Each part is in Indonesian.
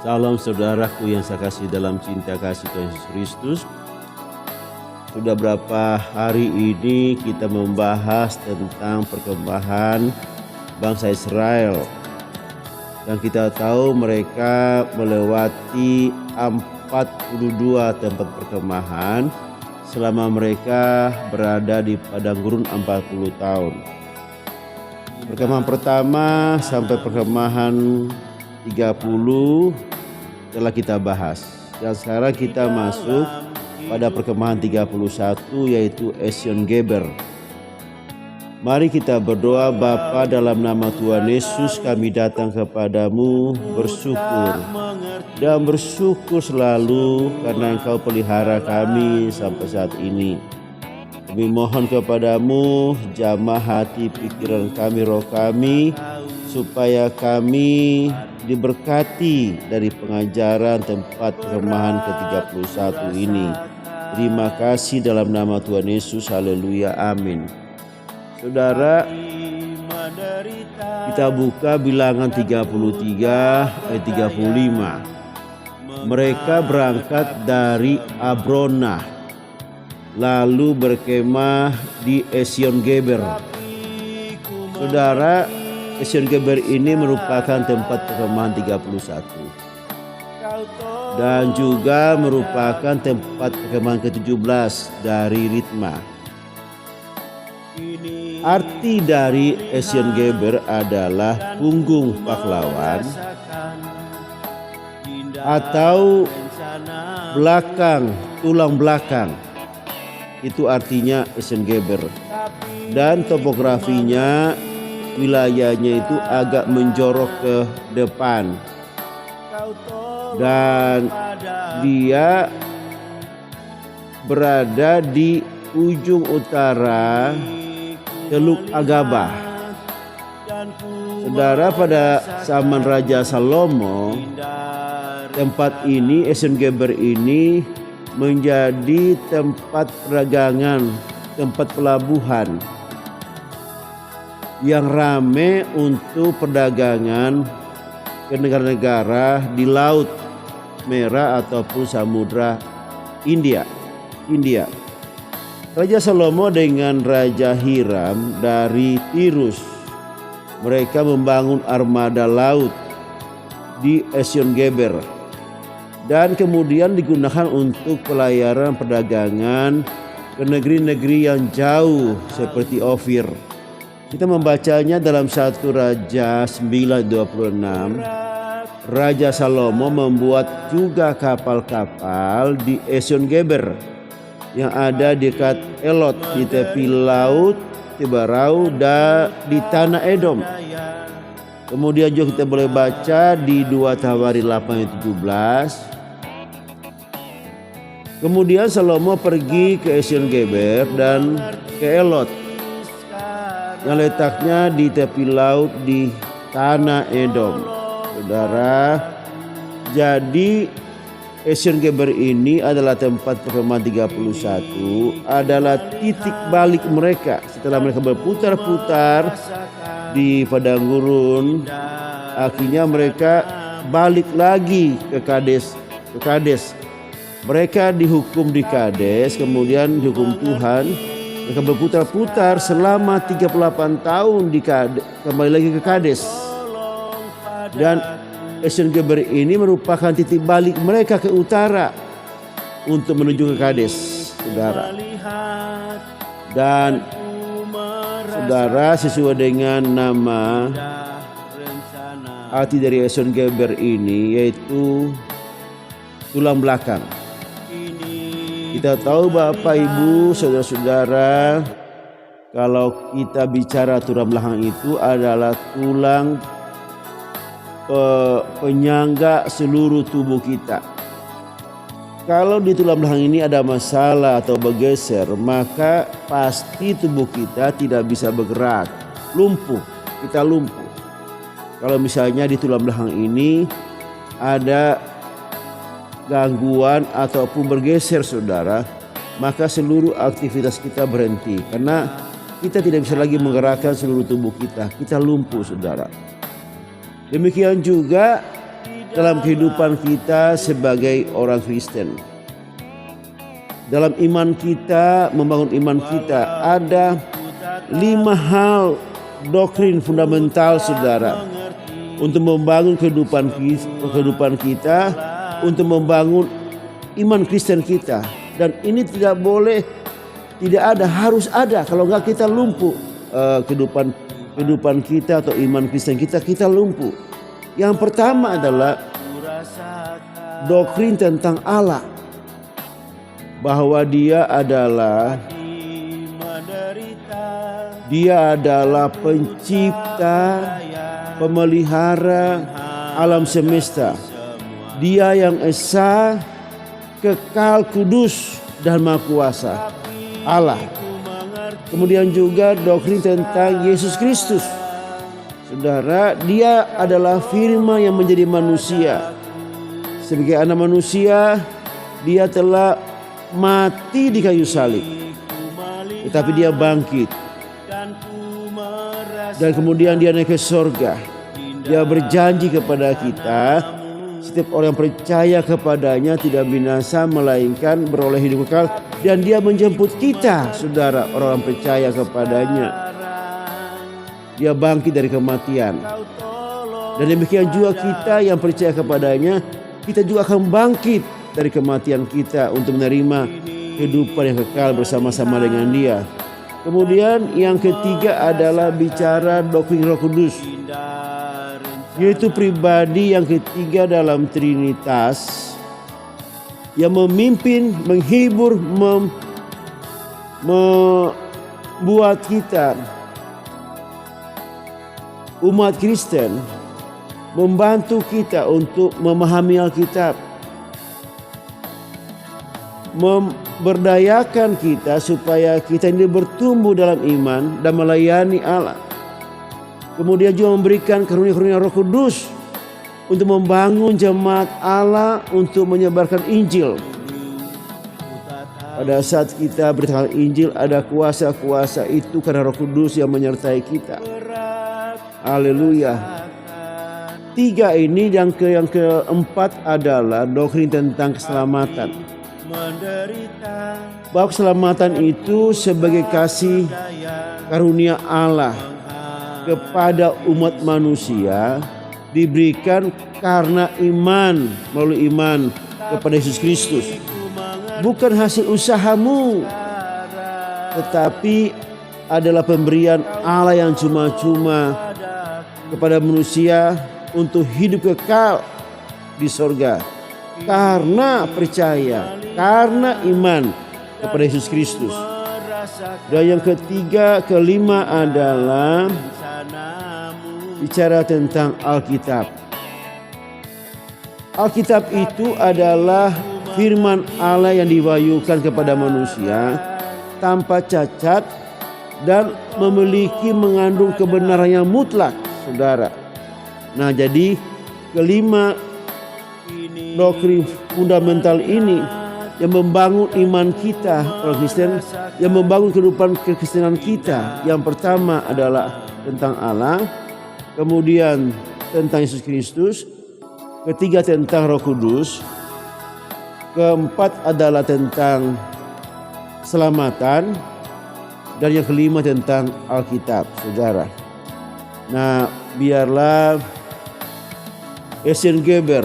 Salam saudaraku yang saya kasih dalam cinta kasih Tuhan Yesus Kristus. Sudah berapa hari ini kita membahas tentang perkembangan bangsa Israel. Dan kita tahu mereka melewati 42 tempat perkemahan selama mereka berada di padang gurun 40 tahun. Perkemahan pertama sampai perkemahan 30 telah kita bahas. Dan sekarang kita masuk pada perkemahan 31 yaitu Esion Geber. Mari kita berdoa. Bapa, dalam nama Tuhan Yesus kami datang kepadamu bersyukur dan bersyukur selalu karena Engkau pelihara kami sampai saat ini. Kami mohon kepadamu, jamah hati pikiran kami, roh kami, supaya kami diberkati dari pengajaran tempat perkemahan ke-31 ini. Terima kasih dalam nama Tuhan Yesus. Haleluya, amin. Saudara, kita buka Bilangan 33 ayat 35. Mereka berangkat dari Abrona, lalu berkemah di Esion Geber. Saudara, Esion Geber ini merupakan tempat perkemahan 31 dan juga merupakan tempat perkemahan ke-17 dari Ritma. Arti dari Esion Geber adalah punggung pahlawan atau belakang, tulang belakang. Itu artinya Esion Geber. Dan topografinya, wilayahnya itu agak menjorok ke depan. Dan dia berada di ujung utara Teluk Agaba. Saudara, pada zaman Raja Salomo, tempat ini, Esion Geber ini menjadi tempat perdagangan, tempat pelabuhan yang ramai untuk perdagangan ke negara-negara di Laut Merah ataupun Samudra India. Raja Salomo dengan Raja Hiram dari Tirus, mereka membangun armada laut di Esion Geber dan kemudian digunakan untuk pelayaran perdagangan ke negeri-negeri yang jauh seperti Ofir. Kita membacanya dalam 1 Raja 9:26. Raja Salomo membuat juga kapal-kapal di Esion Geber yang ada dekat Elot di tepi laut Tiberau dan di tanah Edom. Kemudian juga kita boleh baca di 2 Tawari 8:17. Kemudian Salomo pergi ke Esion Geber dan ke Elot yang letaknya di tepi laut di tanah Edom. Saudara, jadi Esion Geber ini adalah tempat perkemahan 31, adalah titik balik mereka setelah mereka berputar-putar di padang gurun. Akhirnya mereka balik lagi ke Kades. Mereka dihukum di Kades, kemudian dihukum Tuhan. Mereka berputar-putar selama 38 tahun di Kades, kembali lagi ke Kades. Dan Esion Geber ini merupakan titik balik mereka ke utara untuk menuju ke Kades, saudara. Dan saudara, sesuai dengan nama arti dari Esion Geber ini yaitu tulang belakang. Kita tahu Bapak, Ibu, saudara-saudara, kalau kita bicara tulang belakang itu adalah tulang penyangga seluruh tubuh kita. Kalau di tulang belakang ini ada masalah atau bergeser, maka pasti tubuh kita tidak bisa bergerak, kita lumpuh. Kalau misalnya di tulang belakang ini ada gangguan ataupun bergeser, saudara, maka seluruh aktivitas kita berhenti karena kita tidak bisa lagi menggerakkan seluruh tubuh kita lumpuh, saudara. Demikian juga dalam kehidupan kita sebagai orang Kristen. Dalam iman kita, membangun iman kita, ada 5 hal doktrin fundamental, saudara, untuk membangun kehidupan kita, untuk membangun iman Kristen kita. Dan ini tidak boleh, tidak ada, harus ada. Kalau enggak kita lumpuh, kehidupan kita atau iman Kristen kita lumpuh. Yang pertama adalah doktrin tentang Allah, bahwa Dia adalah pencipta, pemelihara alam semesta. Dia yang esa, kekal, kudus, dan maha kuasa, Allah. Kemudian juga doktrin tentang Yesus Kristus. Saudara, Dia adalah firman yang menjadi manusia. Sebagai anak manusia, Dia telah mati di kayu salib, tetapi Dia bangkit. Dan kemudian Dia naik ke sorga. Dia berjanji kepada kita, setiap orang yang percaya kepadanya tidak binasa, melainkan beroleh hidup kekal. Dan Dia menjemput kita, saudara, orang yang percaya kepadanya. Dia bangkit dari kematian. Dan demikian juga kita yang percaya kepadanya, kita juga akan bangkit dari kematian kita untuk menerima kehidupan yang kekal bersama-sama dengan Dia. Kemudian yang ketiga adalah bicara doktrin Roh Kudus, yaitu pribadi yang ketiga dalam Trinitas yang memimpin, menghibur, membuat kita umat Kristen, membantu kita untuk memahami Alkitab, memberdayakan kita supaya kita ini bertumbuh dalam iman dan melayani Allah. Kemudian juga memberikan karunia-karunia Roh Kudus untuk membangun jemaat Allah, untuk menyebarkan Injil. Pada saat kita beritakan Injil, ada kuasa-kuasa itu karena Roh Kudus yang menyertai kita. Haleluya. 3 ini, yang keempat adalah doktrin tentang keselamatan. Bahwa keselamatan itu sebagai kasih karunia Allah kepada umat manusia, diberikan karena iman, melalui iman kepada Yesus Kristus. Bukan hasil usahamu, tetapi adalah pemberian Allah yang cuma-cuma kepada manusia untuk hidup kekal di sorga. Karena percaya, karena iman kepada Yesus Kristus. Dan yang ketiga, kelima adalah bicara tentang Alkitab. Alkitab itu adalah firman Allah yang diwahyukan kepada manusia tanpa cacat dan mengandung kebenaran yang mutlak, saudara. Nah, jadi kelima doktrin fundamental ini yang membangun iman kita orang Kristen, yang membangun kehidupan kekristenan kita. Yang pertama adalah tentang Allah, kemudian tentang Yesus Kristus, ketiga tentang Roh Kudus, keempat adalah tentang keselamatan, dan yang kelima tentang Alkitab, saudara. Nah, biarlah Esen Geber,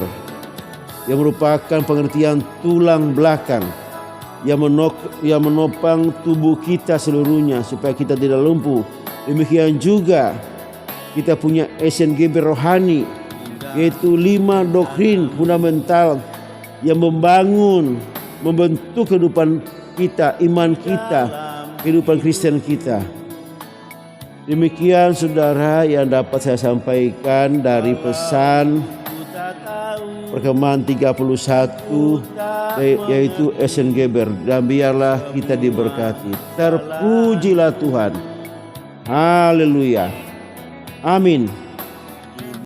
yang merupakan pengertian tulang belakang yang menopang tubuh kita seluruhnya supaya kita tidak lumpuh. Demikian juga kita punya Esen Geber rohani, yaitu 5 doktrin fundamental yang membentuk kehidupan kita, iman kita, kehidupan Kristen kita. Demikian, saudara, yang dapat saya sampaikan dari pesan Perkemahan 31, yaitu Esen Geber. Dan biarlah kita diberkati. Terpujilah Tuhan. Haleluya. Amin.